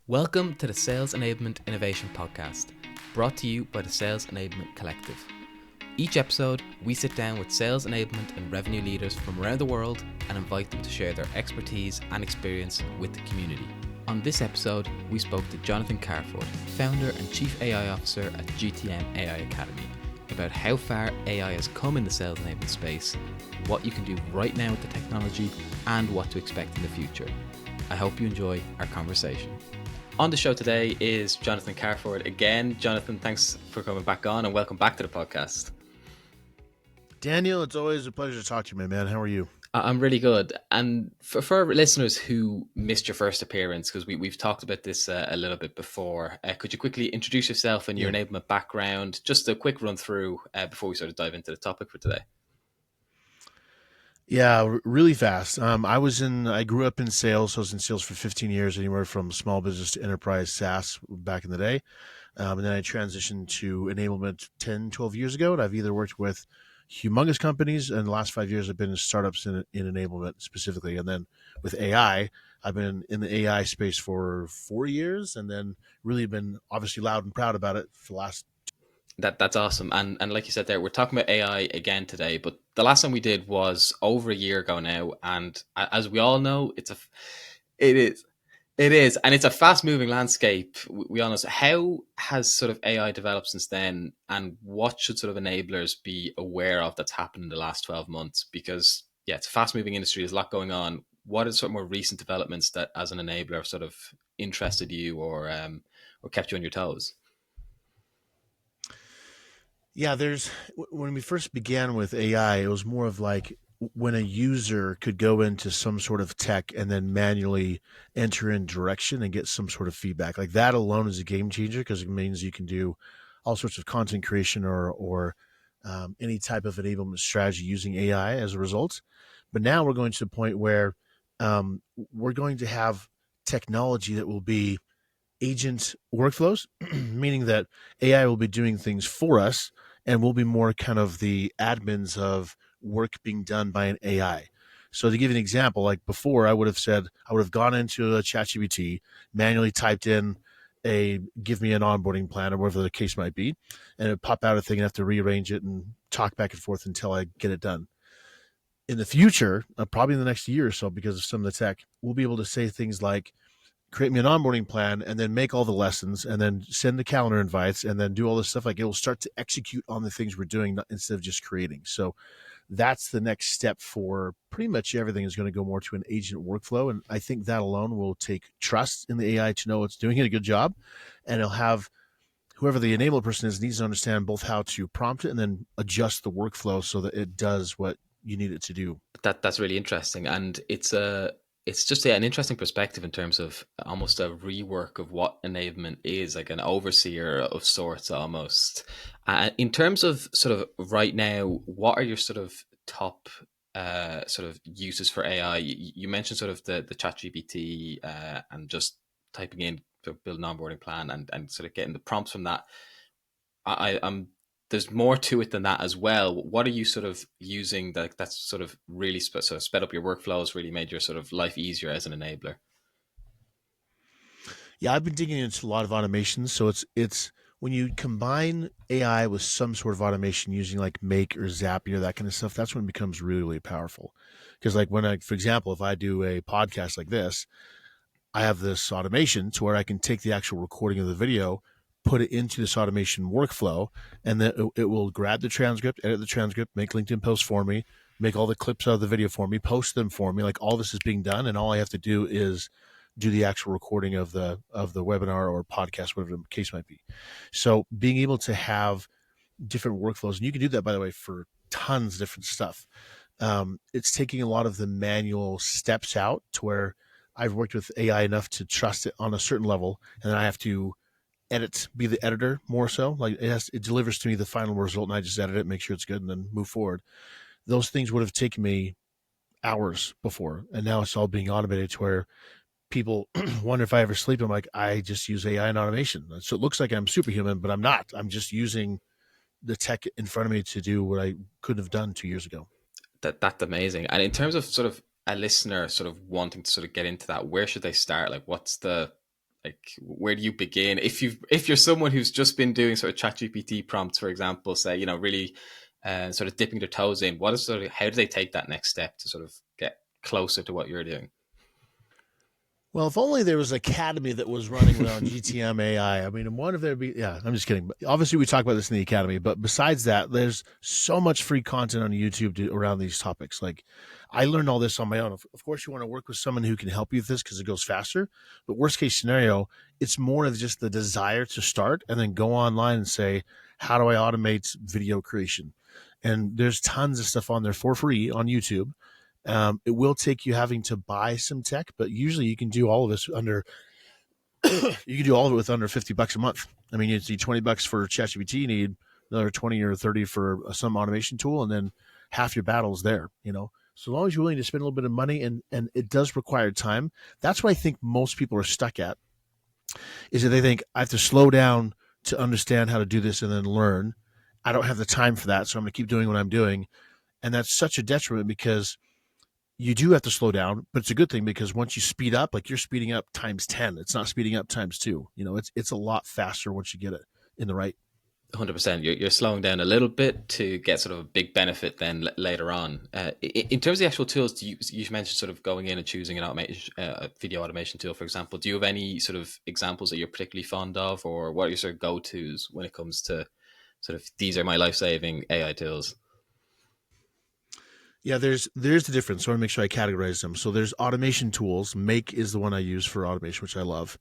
Welcome to the Sales Enablement Innovation Podcast, brought to you by the Sales Enablement Collective. Each episode, we sit down with sales enablement and revenue leaders from around the world and invite them to share their expertise and experience with the community. On this episode, we spoke to Jonathan Kvarfordt, founder and chief AI officer at GTM AI Academy, about how far AI has come in the sales enablement space, what you can do right now with the technology, and what to expect in the future. I hope you enjoy our conversation. On the show today is Jonathan Kvarfordt again. Jonathan, thanks for coming back on and welcome back to the podcast. Daniel, it's always a pleasure to talk to you, my man. How are you? I'm really good. And for our listeners who missed your first appearance, because we've talked about this a little bit before, could you quickly introduce yourself and your enablement background? Just a quick run through before we sort of dive into the topic for today. Yeah, really fast. I grew up in sales. So I was in sales for 15 years, anywhere from small business to enterprise SaaS back in the day. And then I transitioned to enablement 10, 12 years ago. And I've either worked with humongous companies, and the last 5 years I've been in startups in enablement specifically. And then with AI, I've been in the AI space for 4 years, and then really been obviously loud and proud about it for the last. That's awesome. And like you said there, we're talking about AI again today, but the last time we did was over a year ago now. And as we all know, it is. And it's a fast moving landscape. We all know. So how has sort of AI developed since then? And what should sort of enablers be aware of that's happened in the last 12 months? Because yeah, it's a fast moving industry. There's a lot going on. What are sort of more recent developments that as an enabler sort of interested you or kept you on your toes? Yeah, when we first began with AI, it was more of like when a user could go into some sort of tech and then manually enter in direction and get some sort of feedback. Like that alone is a game changer because it means you can do all sorts of content creation or any type of enablement strategy using AI as a result. But now we're going to the point where we're going to have technology that will be agent workflows, meaning that AI will be doing things for us and we'll be more kind of the admins of work being done by an AI. So to give you an example, like before, I would have gone into a ChatGPT, manually typed in give me an onboarding plan or whatever the case might be, and it would pop out a thing and I have to rearrange it and talk back and forth until I get it done. In the future, probably in the next year or so, because of some of the tech, we'll be able to say things like, create me an onboarding plan and then make all the lessons and then send the calendar invites and then do all this stuff. Like it will start to execute on the things we're doing instead of just creating. So that's the next step for pretty much everything is going to go more to an agent workflow. And I think that alone will take trust in the AI to know it's doing a good job. And it'll have whoever the enabler person is needs to understand both how to prompt it and then adjust the workflow so that it does what you need it to do. That's really interesting, and it's just an interesting perspective in terms of almost a rework of what enablement is, like an overseer of sorts almost. In terms of sort of right now, what are your sort of top sort of uses for AI? You mentioned sort of the ChatGPT and just typing in to build an onboarding plan and sort of getting the prompts from that. I'm there's more to it than that as well. What are you sort of using that's sort of really sort of sped up your workflows, really made your sort of life easier as an enabler? Yeah, I've been digging into a lot of automations. So it's when you combine AI with some sort of automation using like Make or Zapier, that kind of stuff, that's when it becomes really, really powerful. Because like for example, if I do a podcast like this, I have this automation to where I can take the actual recording of the video, put it into this automation workflow, and then it will grab the transcript, edit the transcript, make LinkedIn posts for me, make all the clips out of the video for me, post them for me. Like all this is being done, and all I have to do is do the actual recording of the webinar or podcast, whatever the case might be. So being able to have different workflows, and you can do that, by the way, for tons of different stuff. It's taking a lot of the manual steps out to where I've worked with AI enough to trust it on a certain level, and then I have to be the editor more so. Like it delivers to me the final result, and I just edit it, make sure it's good, and then move forward. Those things would have taken me hours before, and now it's all being automated to where people wonder if I ever sleep. I'm like, I just use AI and automation. So it looks like I'm superhuman, but I'm not. I'm just using the tech in front of me to do what I couldn't have done 2 years ago. That's amazing. And in terms of sort of a listener sort of wanting to sort of get into that, where should they start? Like, what's the Like, where do you begin? If you're someone who's just been doing sort of ChatGPT prompts, for example, say, really sort of dipping their toes in, what is sort of, how do they take that next step to sort of get closer to what you're doing? Well, if only there was an academy that was running around GTM AI. I mean, one of there be, yeah, I'm just kidding. But obviously, we talk about this in the academy, but besides that, there's so much free content on YouTube around these topics. Like, I learned all this on my own. Of course, you want to work with someone who can help you with this because it goes faster. But worst case scenario, it's more of just the desire to start and then go online and say, how do I automate video creation? And there's tons of stuff on there for free on YouTube. It will take you having to buy some tech, but usually you can do all of this under you can do all of it with under $50 a month. I mean, you need $20 for ChatGPT, you need another 20 or 30 for some automation tool, and then half your battle's there, So long as you're willing to spend a little bit of money, and it does require time. That's what I think most people are stuck at, is that they think I have to slow down to understand how to do this and then learn. I don't have the time for that, so I'm going to keep doing what I'm doing. And that's such a detriment because you do have to slow down, but it's a good thing because once you speed up, like you're speeding up times 10. It's not speeding up times 2. It's a lot faster once you get it in the right. 100%. You're slowing down a little bit to get sort of a big benefit then later on. In terms of the actual tools, you mentioned sort of going in and choosing an automation, video automation tool, for example. Do you have any sort of examples that you're particularly fond of, or what are your sort of go-tos when it comes to sort of, these are my life-saving AI tools? Yeah, there's the difference. So I want to make sure I categorize them. So there's automation tools. Make is the one I use for automation, which I love.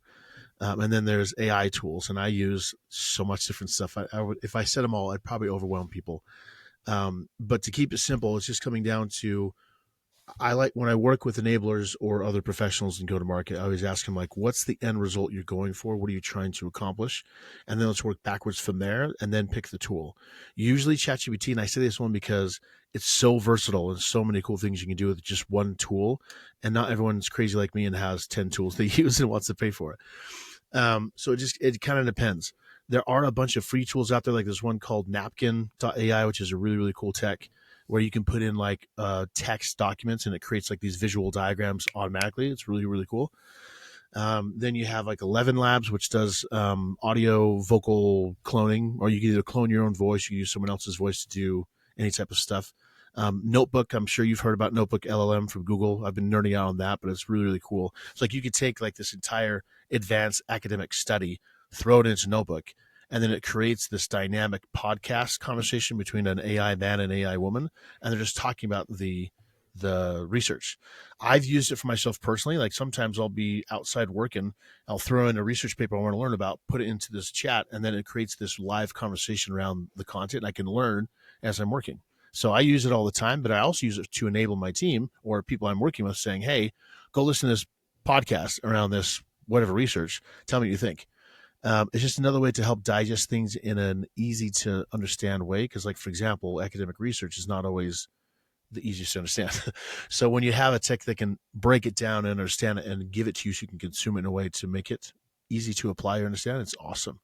And then there's AI tools, and I use so much different stuff. I would, if I said them all, I'd probably overwhelm people. But to keep it simple, it's just coming down to, I like when I work with enablers or other professionals and go to market, I always ask them, like, what's the end result you're going for? What are you trying to accomplish? And then let's work backwards from there and then pick the tool. Usually ChatGPT, and I say this one because it's so versatile and so many cool things you can do with just one tool. And not everyone's crazy like me and has 10 tools they use and wants to pay for it. So it kind of depends. There are a bunch of free tools out there. Like there's one called napkin.ai, which is a really, really cool tech where you can put in like text documents and it creates like these visual diagrams automatically. It's really, really cool. Then you have like 11 Labs, which does audio vocal cloning, or you can either clone your own voice, you can use someone else's voice to do any type of stuff. Notebook, I'm sure you've heard about Notebook LLM from Google. I've been nerding out on that, but it's really, really cool. It's like you could take like this entire advanced academic study, throw it into Notebook, and then it creates this dynamic podcast conversation between an AI man and AI woman, and they're just talking about the research. I've used it for myself personally. Like sometimes I'll be outside working, I'll throw in a research paper I want to learn about, put it into this chat, and then it creates this live conversation around the content, and I can learn as I'm working. So I use it all the time, but I also use it to enable my team or people I'm working with, saying, hey, go listen to this podcast around this whatever research. Tell me what you think. It's just another way to help digest things in an easy to understand way. Because, like, for example, academic research is not always the easiest to understand. So when you have a tech that can break it down and understand it and give it to you so you can consume it in a way to make it easy to apply or understand, it's awesome.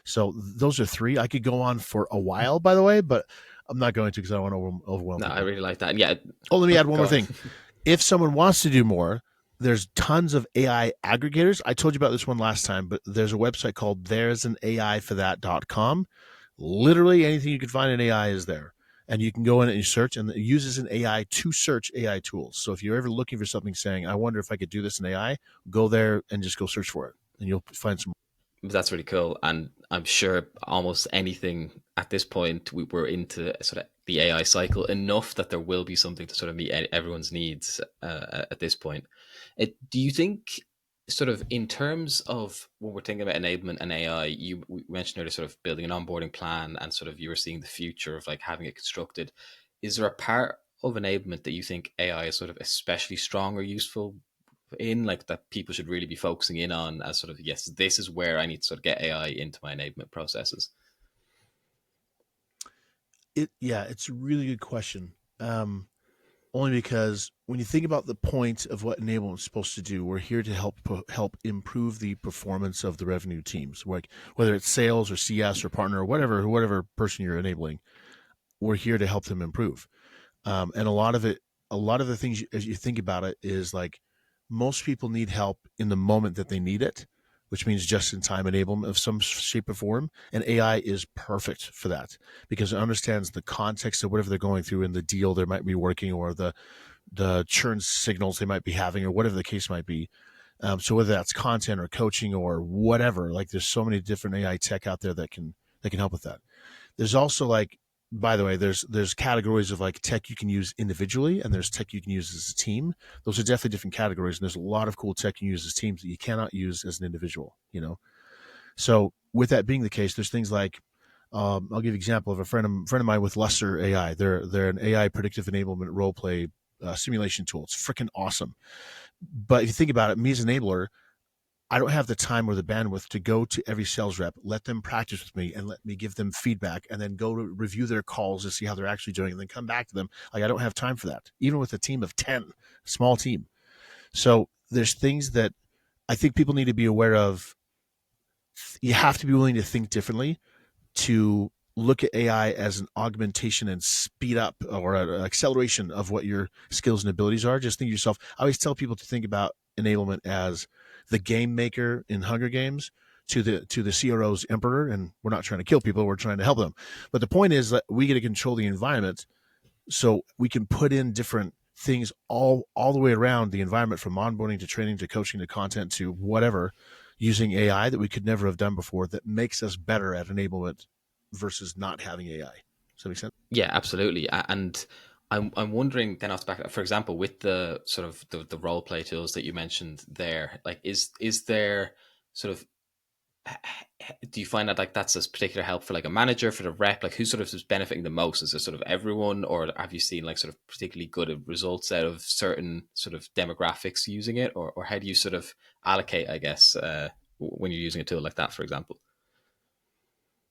So those are three. I could go on for a while, by the way, but I'm not going to because I don't want to overwhelm No, people. I really like that. And yeah. Oh, let me add one more thing. If someone wants to do more, there's tons of AI aggregators. I told you about this one last time, but there's a website called there'sanaIforthat.com. Literally anything you can find in AI is there. And you can go in and you search, and it uses an AI to search AI tools. So if you're ever looking for something saying, I wonder if I could do this in AI, go there and just go search for it. And you'll find some. That's really cool. And I'm sure almost anything at this point, we're into sort of the AI cycle enough that there will be something to sort of meet everyone's needs at this point. Do you think, sort of in terms of when we're thinking about enablement and AI, you mentioned earlier sort of building an onboarding plan and sort of you were seeing the future of like having it constructed. Is there a part of enablement that you think AI is sort of especially strong or useful in, like that people should really be focusing in on as sort of, yes, this is where I need to sort of get AI into my enablement processes? It's a really good question. Only because when you think about the point of what enablement is supposed to do, we're here to help improve the performance of the revenue teams, like whether it's sales or CS or partner or whatever person you're enabling. We're here to help them improve. And a lot of the things as you think about it is like most people need help in the moment that they need it, which means just-in-time enablement of some shape or form. And AI is perfect for that because it understands the context of whatever they're going through in the deal they might be working, or the churn signals they might be having, or whatever the case might be. So whether that's content or coaching or whatever, like there's so many different AI tech out there that can help with that. There's also, like, by the way, there's categories of like tech you can use individually, and there's tech you can use as a team. Those are definitely different categories, and there's a lot of cool tech you can use as teams that you cannot use as an individual. So with that being the case, there's things like, I'll give you an example of a friend of mine with Luster AI. They're an AI predictive enablement role play simulation tool. It's freaking awesome. But if you think about it, me as an enabler, I don't have the time or the bandwidth to go to every sales rep, let them practice with me, and let me give them feedback, and then go to review their calls to see how they're actually doing, and then come back to them. Like, I don't have time for that, even with a team of 10, small team. So there's things that I think people need to be aware of. You have to be willing to think differently, to look at AI as an augmentation and speed up, or an acceleration of what your skills and abilities are. Just think to yourself. I always tell people to think about enablement as the game maker in Hunger Games to the CRO's emperor. And we're not trying to kill people, we're trying to help them. But the point is that we get to control the environment, so we can put in different things all the way around the environment, from onboarding to training to coaching to content to whatever, using AI that we could never have done before, that makes us better at enablement versus not having AI. Does that make sense? Yeah, absolutely. And I'm wondering then off the back, for example, with the sort of the role play tools that you mentioned there, like is there sort of, do you find that like that's a particular help for like a manager, for the rep, like who sort of is benefiting the most? Is it sort of everyone, or have you seen like sort of particularly good results out of certain sort of demographics using it, or how do you sort of allocate, I guess, when you're using a tool like that, for example?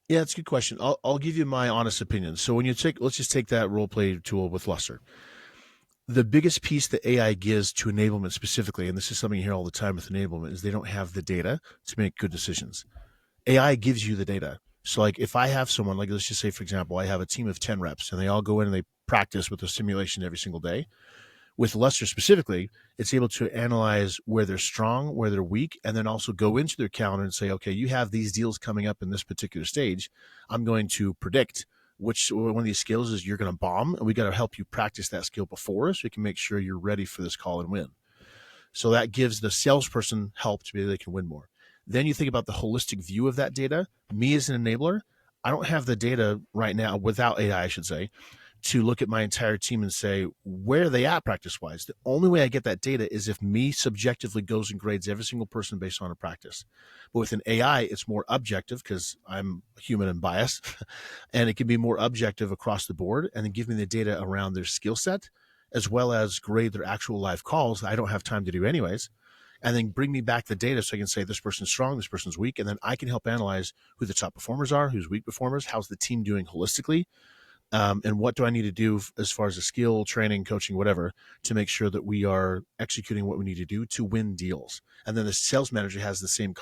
Yeah, that's a good question. I'll give you my honest opinion. So when you let's just take that role play tool with Luster. The biggest piece that AI gives to enablement specifically, and this is something you hear all the time with enablement, is they don't have the data to make good decisions. AI gives you the data. So like if I have someone, like let's just say, for example, I have a team of 10 reps and they all go in and they practice with a simulation every single day. With Luster specifically, it's able to analyze where they're strong, where they're weak, and then also go into their calendar and say, okay, you have these deals coming up in this particular stage. I'm going to predict which one of these skills is you're going to bomb, and we got to help you practice that skill before, so we can make sure you're ready for this call and win. So that gives the salesperson help to be able they can win more. Then you think about the holistic view of that data. Me as an enabler, I don't have the data right now, without AI, I should say, to look at my entire team and say, where are they at practice wise? The only way I get that data is if me subjectively goes and grades every single person based on a practice. But with an AI, it's more objective because I'm human and biased, and it can be more objective across the board, and then give me the data around their skill set, as well as grade their actual live calls. I don't have time to do anyways. And then bring me back the data so I can say this person's strong, this person's weak. And then I can help analyze who the top performers are, who's weak performers, how's the team doing holistically, and what do I need to do as far as a skill, training, coaching, whatever, to make sure that we are executing what we need to do to win deals. And then the sales manager has the same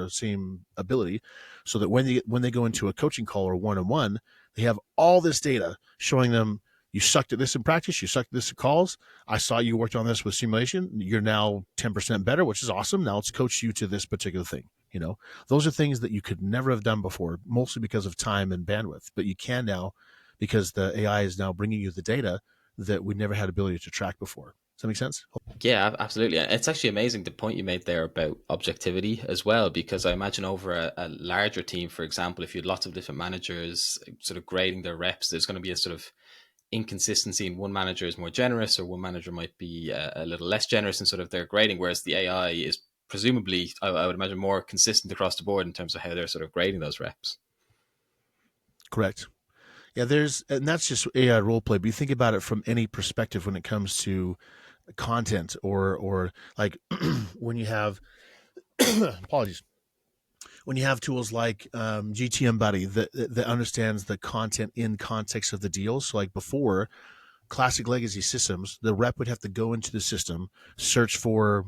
same ability, so that when they go into a coaching call or one-on-one, they have all this data showing them, you sucked at this in practice, you sucked at this in calls. I saw you worked on this with simulation. You're now 10% better, which is awesome. Now let's coach you to this particular thing. Those are things that you could never have done before, mostly because of time and bandwidth, but you can now, because the AI is now bringing you the data that we never had ability to track before. Does that make sense? Yeah, absolutely. It's actually amazing the point you made there about objectivity as well, because I imagine over a larger team, for example, if you had lots of different managers sort of grading their reps, there's going to be a sort of inconsistency in one manager is more generous, or one manager might be a little less generous in sort of their grading, whereas the AI is presumably, I would imagine, more consistent across the board in terms of how they're sort of grading those reps. Correct. Yeah, and that's just AI role play. But you think about it from any perspective when it comes to content, or like when you have apologies, when you have tools like GTM Buddy that understands the content in context of the deal. So like before, classic legacy systems, the rep would have to go into the system, search for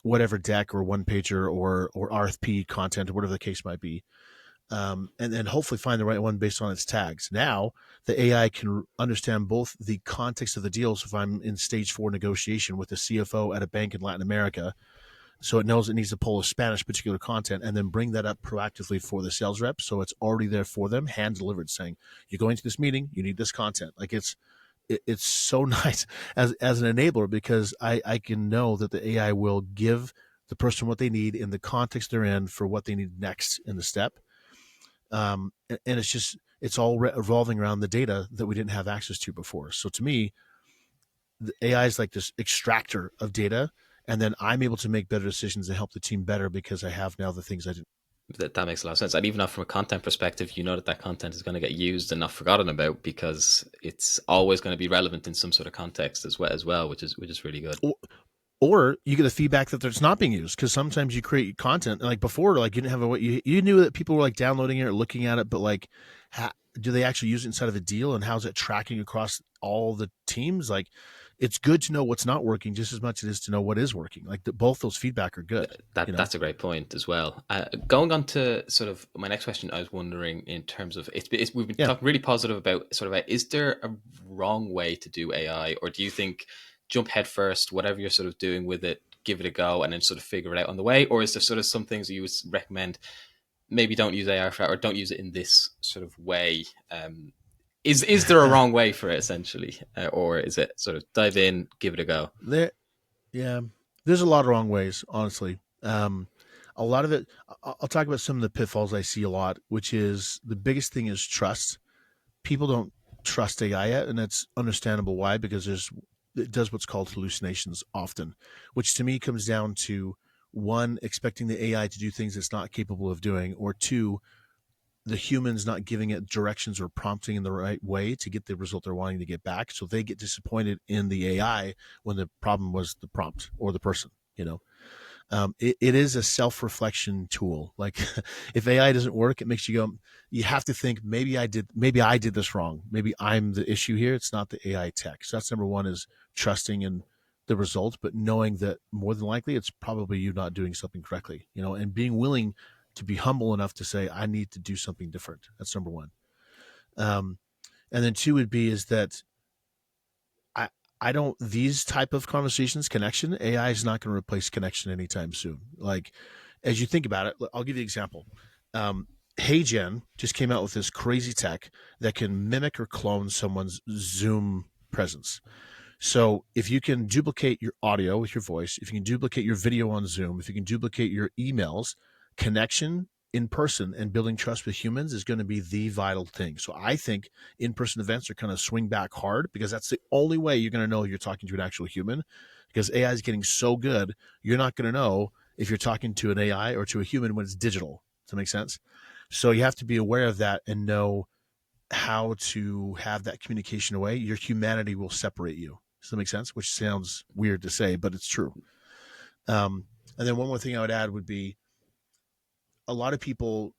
whatever deck or one pager or RFP content or whatever the case might be, and then hopefully find the right one based on its tags. Now, the AI can understand both the context of the deals. If I'm in stage 4 negotiation with a CFO at a bank in Latin America, So it knows it needs to pull a Spanish particular content and then bring that up proactively for the sales rep. So it's already there for them, hand delivered, saying, you're going to this meeting, you need this content. Like it's so nice as an enabler, because I can know that the AI will give the person what they need in the context they're in for what they need next in the step. And it's all revolving around the data that we didn't have access to before. So to me, the AI is like this extractor of data, and then I'm able to make better decisions and help the team better because I have now the things I didn't. That makes a lot of sense. And even from a content perspective, you know that content is going to get used and not forgotten about because it's always going to be relevant in some sort of context as well, which is really good. Or you get the feedback that it's not being used, because sometimes you create content like before, like you didn't have you knew that people were like downloading it or looking at it, but like, do they actually use it inside of a deal, and how's it tracking across all the teams? Like, it's good to know what's not working just as much as it is to know what is working. Like both those feedback are good. That's a great point as well. Going on to sort of my next question, I was wondering in terms of we've been talking really positive about sort of is there a wrong way to do AI, or do you think jump head first, whatever you're sort of doing with it, give it a go and then sort of figure it out on the way? Or is there sort of some things that you would recommend maybe don't use AI for that, or don't use it in this sort of way? Is there a wrong way for it essentially, or is it sort of dive in, give it a go? Yeah, there's a lot of wrong ways, honestly. A lot of it, I'll talk about some of the pitfalls I see a lot, which is the biggest thing is trust. People don't trust AI yet, and that's understandable why, because it does what's called hallucinations often, which to me comes down to one, expecting the AI to do things it's not capable of doing, or two, the humans not giving it directions or prompting in the right way to get the result they're wanting to get back. So they get disappointed in the AI when the problem was the prompt or the person, it is a self-reflection tool. Like if AI doesn't work, it makes you go, you have to think, maybe I did this wrong. Maybe I'm the issue here. It's not the AI tech. So that's number one, is trusting in the results, but knowing that more than likely it's probably you not doing something correctly, and being willing to be humble enough to say, I need to do something different. That's number one. And then two would be is that I, I don't, these type of conversations, connection, AI is not going to replace connection anytime soon. Like, as you think about it, I'll give you an example. HeyGen just came out with this crazy tech that can mimic or clone someone's Zoom presence. So if you can duplicate your audio with your voice, if you can duplicate your video on Zoom, if you can duplicate your emails, connection in person and building trust with humans is going to be the vital thing. So I think in-person events are kind of swing back hard, because that's the only way you're going to know you're talking to an actual human, because AI is getting so good, you're not going to know if you're talking to an AI or to a human when it's digital. Does that make sense? So you have to be aware of that and know how to have that communication away. Your humanity will separate you. Does that make sense? Which sounds weird to say, but it's true. And then one more thing I would add would be, a lot of people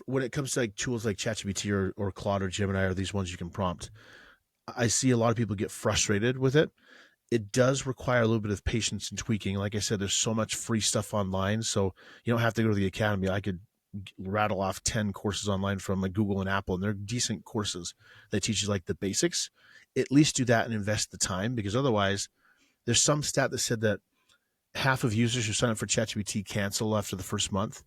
when it comes to like tools like ChatGPT or Claude or Gemini, or these ones you can prompt, I see a lot of people get frustrated with it. It does require a little bit of patience and tweaking. Like I said, there's so much free stuff online, so you don't have to go to the academy. I could rattle off 10 courses online from like Google and Apple, and they're decent courses that teach you like the basics. At least do that and invest the time, because otherwise, there's some stat that said that half of users who sign up for ChatGPT cancel after the first month,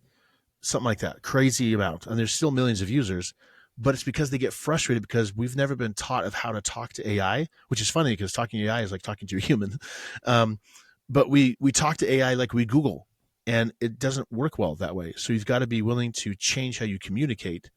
something like that, crazy amount. And there's still millions of users, but it's because they get frustrated because we've never been taught of how to talk to AI, which is funny because talking to AI is like talking to a human. But we talk to AI like we Google, and it doesn't work well that way. So you've got to be willing to change how you communicate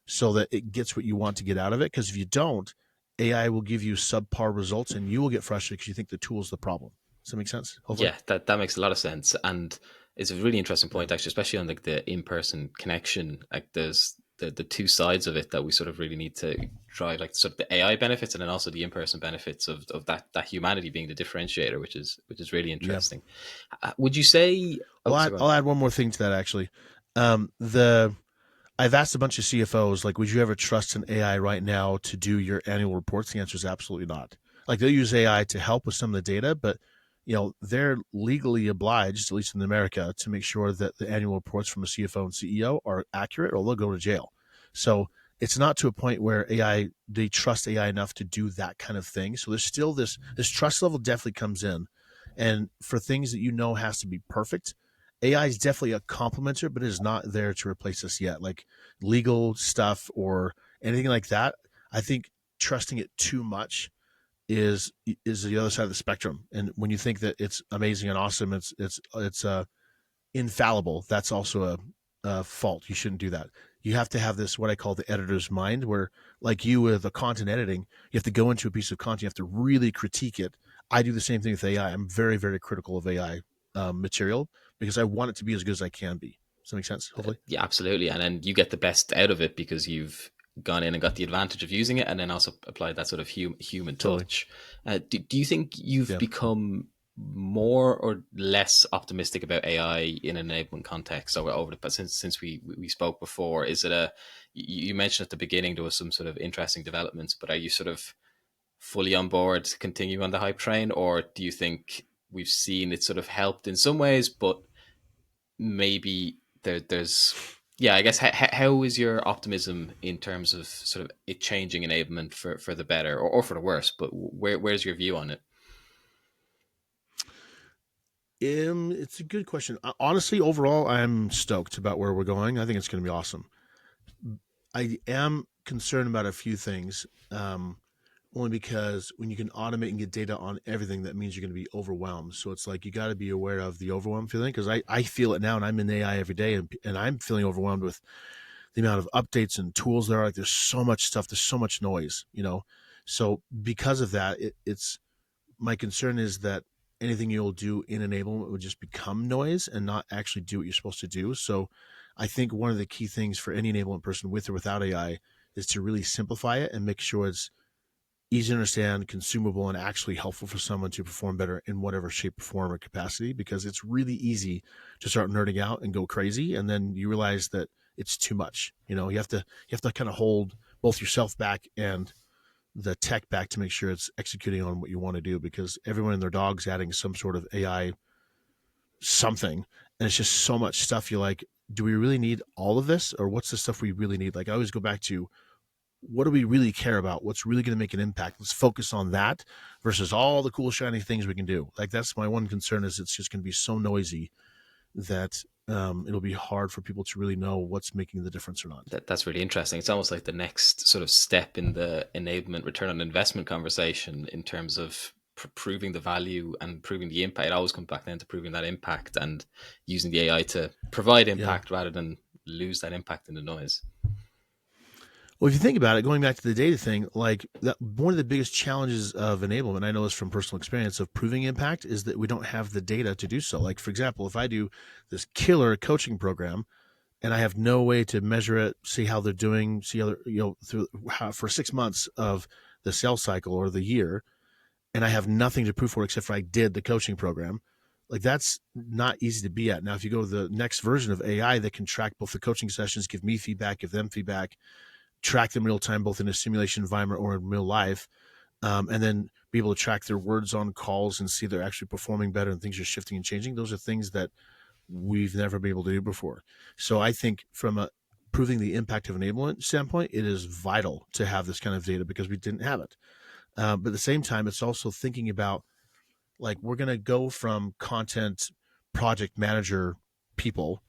so that it gets what you want to get out of it. Because if you don't, AI will give you subpar results and you will get frustrated because you think the tool is the problem. Does that make sense? Hopefully. Yeah, that makes a lot of sense, and it's a really interesting point, actually, especially on like the in-person connection. Like there's the two sides of it that we sort of really need to drive, like sort of the AI benefits and then also the in-person benefits of that humanity being the differentiator, which is really interesting. Yeah. Would you say? I'll add one more thing to that, actually. I've asked a bunch of CFOs, like, would you ever trust an AI right now to do your annual reports? The answer is absolutely not. Like, they'll use AI to help with some of the data, but they're legally obliged, at least in America, to make sure that the annual reports from a CFO and CEO are accurate, or they'll go to jail. So it's not to a point where they trust AI enough to do that kind of thing. So there's still this trust level definitely comes in. And for things that has to be perfect, AI is definitely a complementer, but it is not there to replace us yet. Like legal stuff or anything like that, I think trusting it too much is the other side of the spectrum. And when you think that it's amazing and awesome, it's infallible. That's also a fault. You shouldn't do that. You have to have this what I call the editor's mind, where like you with the content editing, you have to go into a piece of content, you have to really critique it. I do the same thing with AI. I'm very very critical of AI material because I want it to be as good as I can be. Does that make sense? Hopefully. Yeah, absolutely. And then you get the best out of it because you've gone in and got the advantage of using it, and then also applied that sort of human Totally. touch. Do you think you've Yeah. become more or less optimistic about AI in an enablement context over the since we spoke before? Is it a you mentioned at the beginning there was some sort of interesting developments, but are you sort of fully on board to continue on the hype train, or do you think we've seen it sort of helped in some ways, but maybe there's yeah, I guess how is your optimism in terms of sort of it changing enablement for the better or for the worse, but where's your view on it? It's a good question. Honestly, overall, I'm stoked about where we're going. I think it's going to be awesome. I am concerned about a few things. Only because when you can automate and get data on everything, that means you're going to be overwhelmed. So it's like you got to be aware of the overwhelm feeling because I feel it now and I'm in AI every day and I'm feeling overwhelmed with the amount of updates and tools there are. Like there's so much stuff, there's so much noise. So because of that, it's my concern is that anything you'll do in enablement would just become noise and not actually do what you're supposed to do. So I think one of the key things for any enablement person with or without AI is to really simplify it and make sure it's easy to understand, consumable, and actually helpful for someone to perform better in whatever shape, form, or capacity. Because it's really easy to start nerding out and go crazy, and then you realize that it's too much. You have to kind of hold both yourself back and the tech back to make sure it's executing on what you want to do. Because everyone and their dog's adding some sort of AI something, and it's just so much stuff. You're like, do we really need all of this, or what's the stuff we really need? Like I always go back to what do we really care about? What's really going to make an impact? Let's focus on that versus all the cool, shiny things we can do. Like that's my one concern is it's just going to be so noisy that it'll be hard for people to really know what's making the difference or not. That's really interesting. It's almost like the next sort of step in the enablement return on investment conversation in terms of proving the value and proving the impact. It always comes back then to proving that impact and using the AI to provide Yeah. impact rather than lose that impact in the noise. Well, if you think about it, going back to the data thing, like that, one of the biggest challenges of enablement, I know this from personal experience of proving impact, is that we don't have the data to do so. Like, for example, if I do this killer coaching program and I have no way to measure it, see how they're doing, see how they're, through for 6 months of the sales cycle or the year, and I have nothing to prove for it except for I did the coaching program. Like that's not easy to be at. Now, if you go to the next version of AI that can track both the coaching sessions, give me feedback, give them feedback, track them real time, both in a simulation environment or in real life, and then be able to track their words on calls and see they're actually performing better and things are shifting and changing. Those are things that we've never been able to do before. So I think from a proving the impact of enablement standpoint, it is vital to have this kind of data because we didn't have it. But at the same time, it's also thinking about like we're going to go from content project manager people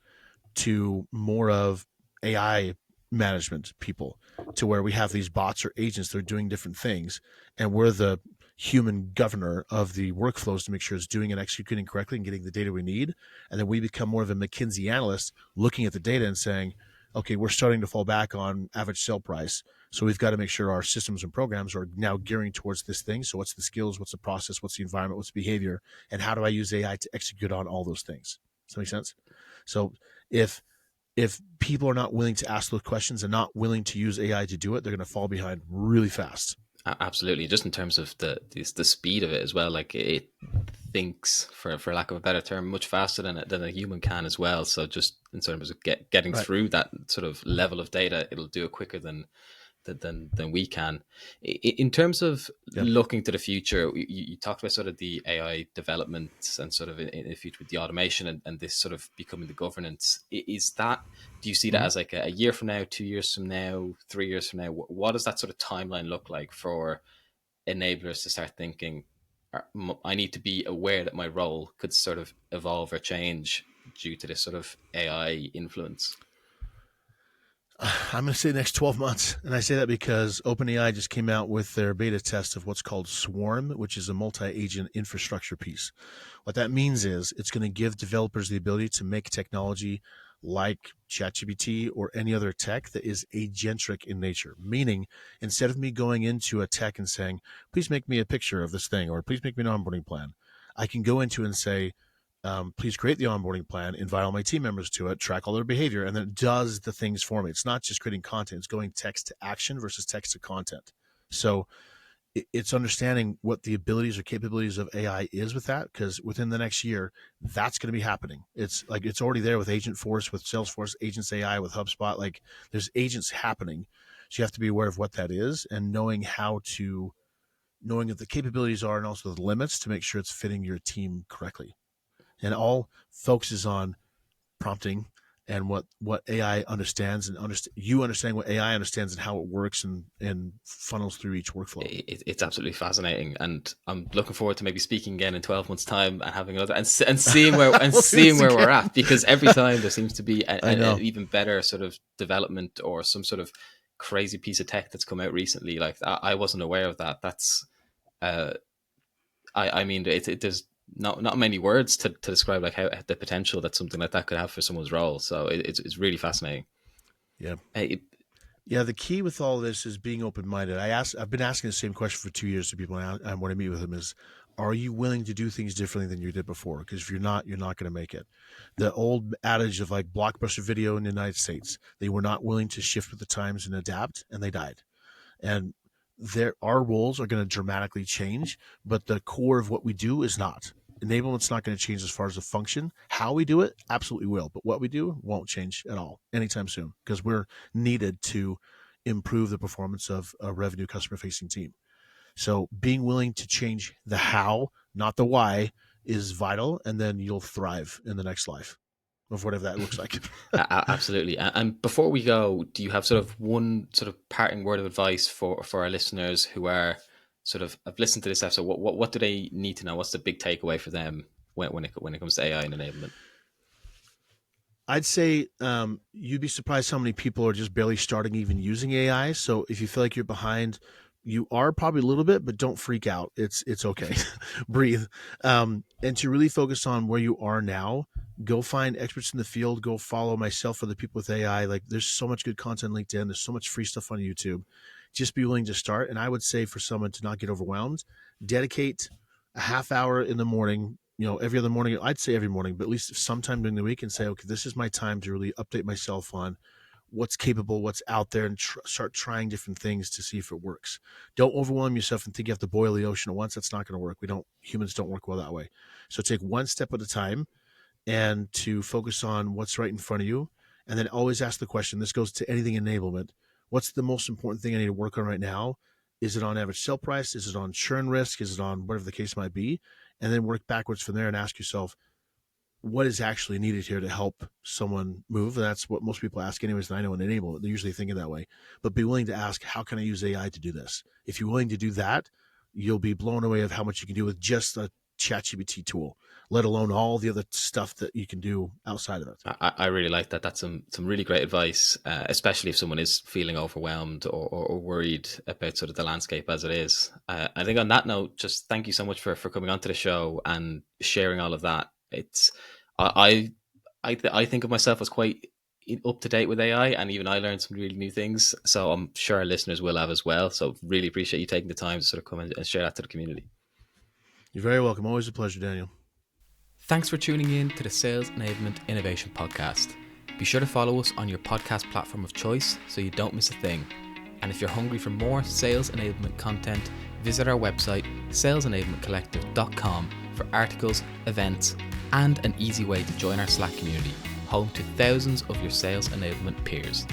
to more of AI management people to where we have these bots or agents that are doing different things and we're the human governor of the workflows to make sure it's doing and executing correctly and getting the data we need. And then we become more of a McKinsey analyst looking at the data and saying, okay, we're starting to fall back on average sale price. So we've got to make sure our systems and programs are now gearing towards this thing. So what's the skills, what's the process, what's the environment, what's the behavior, and how do I use AI to execute on all those things? Does that make sense? So if if people are not willing to ask those questions and not willing to use AI to do it, they're going to fall behind really fast. Absolutely, just in terms of the speed of it as well. Like it thinks, for lack of a better term, much faster than a human can as well. So just in terms of getting Right. through that sort of level of data, it'll do it quicker than we can. In terms of Yeah. looking to the future, you talked about sort of the AI development and sort of in the future with the automation and this sort of becoming the governance. Is that, do you see that Mm-hmm. as like a year from now, 2 years from now, 3 years from now? What does that sort of timeline look like for enablers to start thinking, I need to be aware that my role could sort of evolve or change due to this sort of AI influence? I'm going to say the next 12 months. And I say that because OpenAI just came out with their beta test of what's called Swarm, which is a multi-agent infrastructure piece. What that means is it's going to give developers the ability to make technology like ChatGPT or any other tech that is agentic in nature. Meaning, instead of me going into a tech and saying, please make me a picture of this thing, or please make me an onboarding plan, I can go into and say, please create the onboarding plan, invite all my team members to it, track all their behavior, and then it does the things for me. It's not just creating content, it's going text to action versus text to content. So it's understanding what the abilities or capabilities of AI is with that, because within the next year, that's going to be happening. It's like it's already there with Agentforce, with Salesforce, Agents AI, with HubSpot. Like there's agents happening. So you have to be aware of what that is and knowing what the capabilities are and also the limits to make sure it's fitting your team correctly. And all focuses on prompting and what AI understands and you understanding what AI understands and how it works and funnels through each workflow. It's absolutely fascinating, and I'm looking forward to maybe speaking again in 12 months' time and having another and seeing where we're at, because every time there seems to be an even better sort of development or some sort of crazy piece of tech that's come out recently. Like I wasn't aware of that. That's I mean, there's not many words to describe like how the potential that something like that could have for someone's role. So it's really fascinating. Yeah. Yeah. The key with all this is being open-minded. I've been asking the same question for 2 years to people and when I meet with them is, are you willing to do things differently than you did before? Because if you're not going to make it. The old adage of like Blockbuster Video in the United States, they were not willing to shift with the times and adapt, and they died. And our roles are going to dramatically change, but the core of what we do is not. Enablement's not going to change as far as the function. How we do it absolutely will, but what we do won't change at all anytime soon, because we're needed to improve the performance of a revenue customer-facing team. So being willing to change the how, not the why, is vital, and then you'll thrive in the next life of whatever that looks like. Absolutely. And before we go, do you have sort of one sort of parting word of advice for our listeners who are sort of have listened to this episode? What do they need to know? What's the big takeaway for them when it comes to AI and enablement? I'd say you'd be surprised how many people are just barely starting even using AI. So if you feel like you're behind, you are probably a little bit, but don't freak out. It's okay. Breathe. And to really focus on where you are now, go find experts in the field. Go follow myself or the people with AI. Like there's so much good content on LinkedIn. There's so much free stuff on YouTube. Just be willing to start. And I would say for someone to not get overwhelmed, dedicate a half hour in the morning, every other morning. I'd say every morning, but at least sometime during the week, and say, okay, this is my time to really update myself on what's capable, what's out there, and start trying different things to see if it works. Don't overwhelm yourself and think you have to boil the ocean at once. That's not going to work. Humans don't work well that way. So take one step at a time and to focus on what's right in front of you. And then always ask the question, this goes to anything enablement. What's the most important thing I need to work on right now? Is it on average sale price? Is it on churn risk? Is it on whatever the case might be? And then work backwards from there and ask yourself, what is actually needed here to help someone move? And that's what most people ask anyways, and I know in Enable, they're usually thinking that way. But be willing to ask, how can I use AI to do this? If you're willing to do that, you'll be blown away of how much you can do with just a ChatGPT tool, let alone all the other stuff that you can do outside of it. I really like that. That's some really great advice, especially if someone is feeling overwhelmed or worried about sort of the landscape as it is. I think on that note, just thank you so much for coming onto the show and sharing all of that. I think of myself as quite up to date with AI, and even I learned some really new things. So I'm sure our listeners will have as well. So really appreciate you taking the time to sort of come and share that to the community. You're very welcome. Always a pleasure, Daniel. Thanks for tuning in to the Sales Enablement Innovation Podcast. Be sure to follow us on your podcast platform of choice so you don't miss a thing. And if you're hungry for more sales enablement content, visit our website, salesenablementcollective.com, for articles, events, and an easy way to join our Slack community, home to thousands of your sales enablement peers.